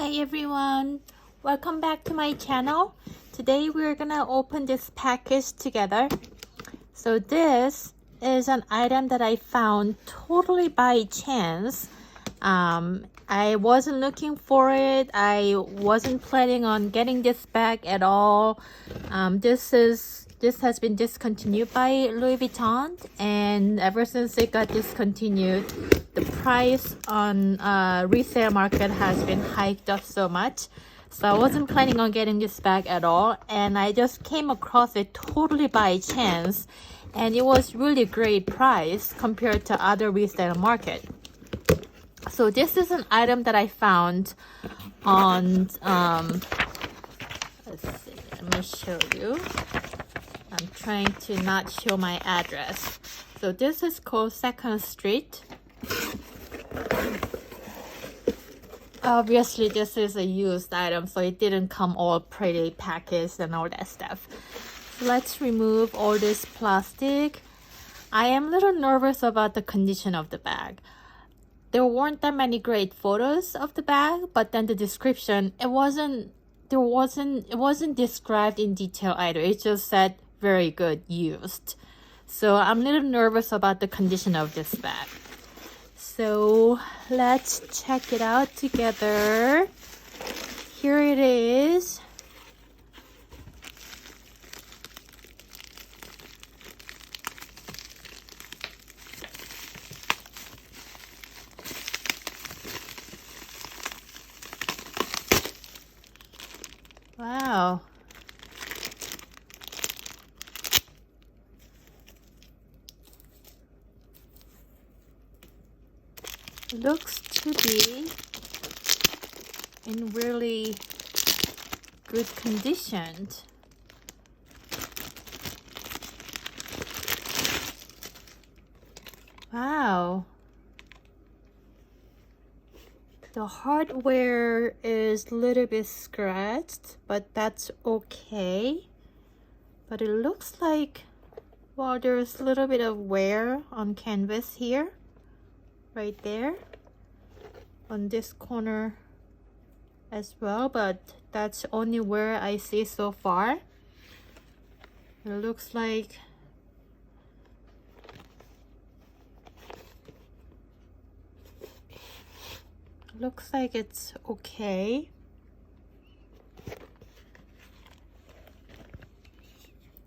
Hi everyone, welcome back to my channel. Today we're gonna open this package together. So this is an item that I found totally by chance. I wasn't looking for it. I wasn't planning on getting this bag at all. This has been discontinued by Louis Vuitton, and ever since it got discontinued, the price on resale market has been hiked up so much. So I wasn't planning on getting this bag at all, and I just came across it totally by chance, and it was really great price compared to other resale market. So this is an item that I found on let's see, let me show you. I'm trying to not show my address. So this is called 2nd Street. Obviously this is a used item, so it didn't come all pretty packaged and all that stuff. So let's remove all this plastic. I am a little nervous about the condition of the bag. There weren't that many great photos of the bag, but then the description, it wasn't described in detail either. It just said very good, used. So I'm a little nervous about the condition of this bag. So let's check it out together. Here it is. Wow. Looks to be in really good condition. Wow. The hardware is a little bit scratched, but that's okay. But it looks like, well, there's a little bit of wear on canvas here. Right there on this corner as well, but that's only where I see so far. It looks like it's okay.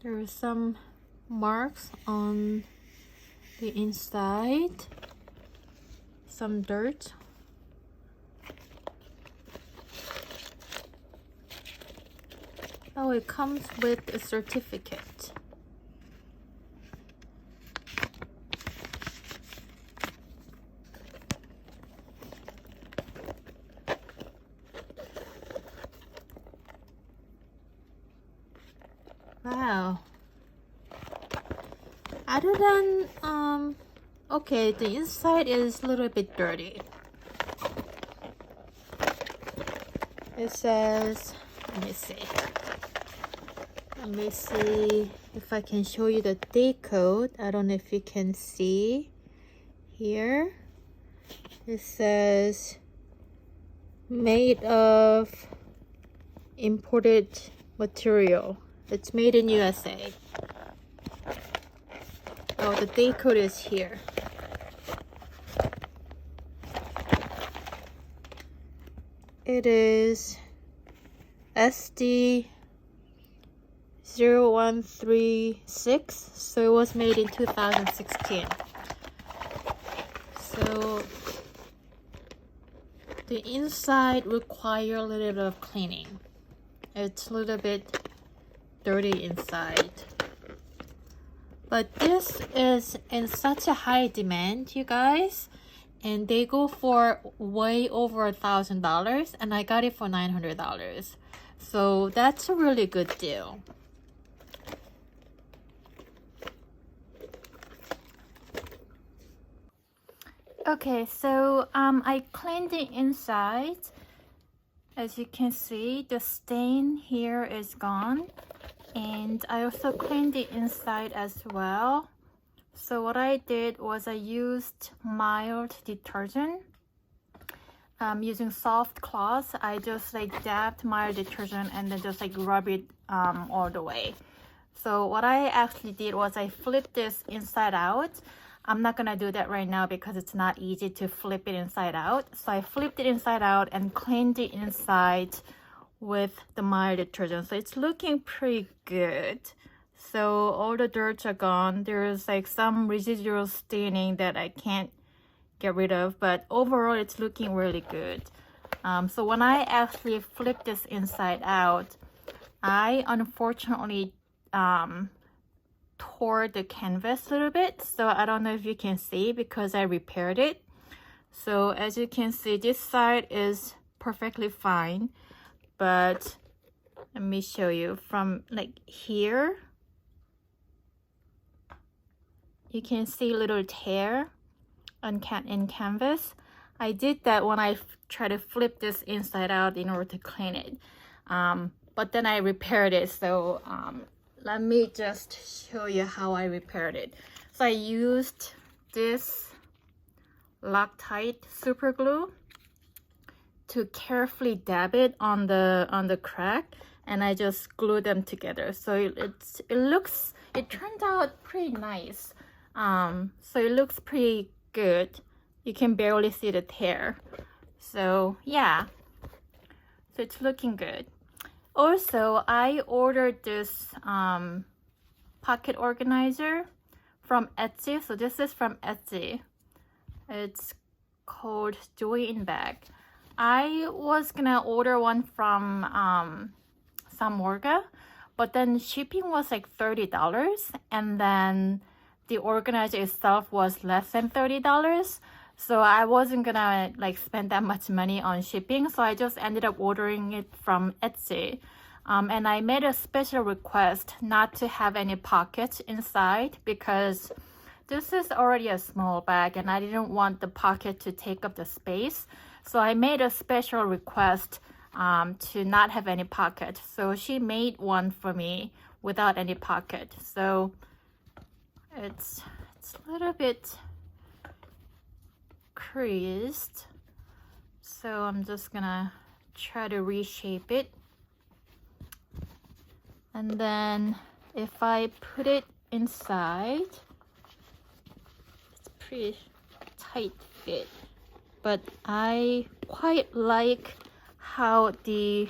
There are some marks on the inside. Some dirt. Oh, it comes with a certificate. Wow. Other than okay, the inside is a little bit dirty. It says, let me see if I can show you the date code. I don't know if you can see here. It says made of imported material. It's made in USA. Oh, the date code is here. It is SD 0136, so it was made in 2016. So the inside require a little bit of cleaning. It's a little bit dirty inside. But this is in such a high demand, you guys. And they go for way over $1,000, and I got it for $900. So that's a really good deal. Okay, so I cleaned the inside. As you can see, the stain here is gone. And I also cleaned the inside as well. So what I did was I used mild detergent. using soft cloths, I just like dabbed my detergent and then just like rub it all the way. So what I actually did was I flipped this inside out. I'm not gonna do that right now because it's not easy to flip it inside out. So I flipped it inside out and cleaned it inside with the mild detergent. So it's looking pretty good. So all the dirts are gone. There's like some residual staining that I can't get rid of, but overall it's looking really good. So when I actually flip this inside out, I unfortunately tore the canvas a little bit, so I don't know if you can see because I repaired it. So as you can see, this side is perfectly fine, but let me show you from like here. You can see a little tear in canvas. I did that when I tried to flip this inside out in order to clean it, but then I repaired it. So let me just show you how I repaired it. So I used this Loctite super glue to carefully dab it on the crack, and I just glued them together. So it turned out pretty nice. So it looks pretty good. You can barely see the tear. So yeah, so it's looking good. Also, I ordered this pocket organizer from Etsy. So this is from Etsy. It's called Joy in Bag. I was gonna order one from Samorga, but then shipping was like $30, and then the organizer itself was less than $30. So I wasn't gonna like spend that much money on shipping, so I just ended up ordering it from Etsy. And I made a special request not to have any pockets inside because this is already a small bag and I didn't want the pocket to take up the space. So I made a special request to not have any pocket. So she made one for me without any pocket. So it's a little bit creased, so I'm just gonna try to reshape it, and then if I put it inside, it's pretty tight fit, but I quite like how the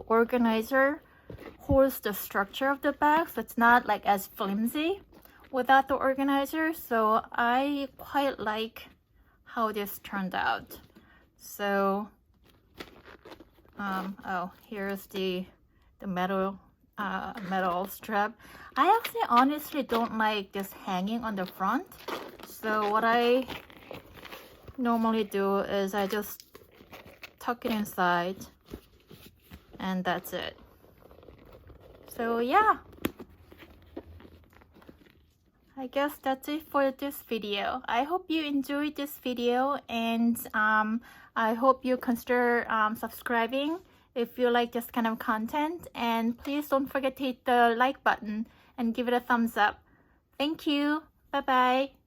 organizer holds the structure of the bag, so it's not like as flimsy without the organizer. So I quite like how this turned out. So oh, here's the metal strap. I actually honestly don't like this hanging on the front, so what I normally do is I just tuck it inside and that's it. So yeah, I guess that's it for this video. I hope you enjoyed this video, and I hope you consider subscribing if you like this kind of content, and please don't forget to hit the like button and give it a thumbs up. Thank you. Bye bye.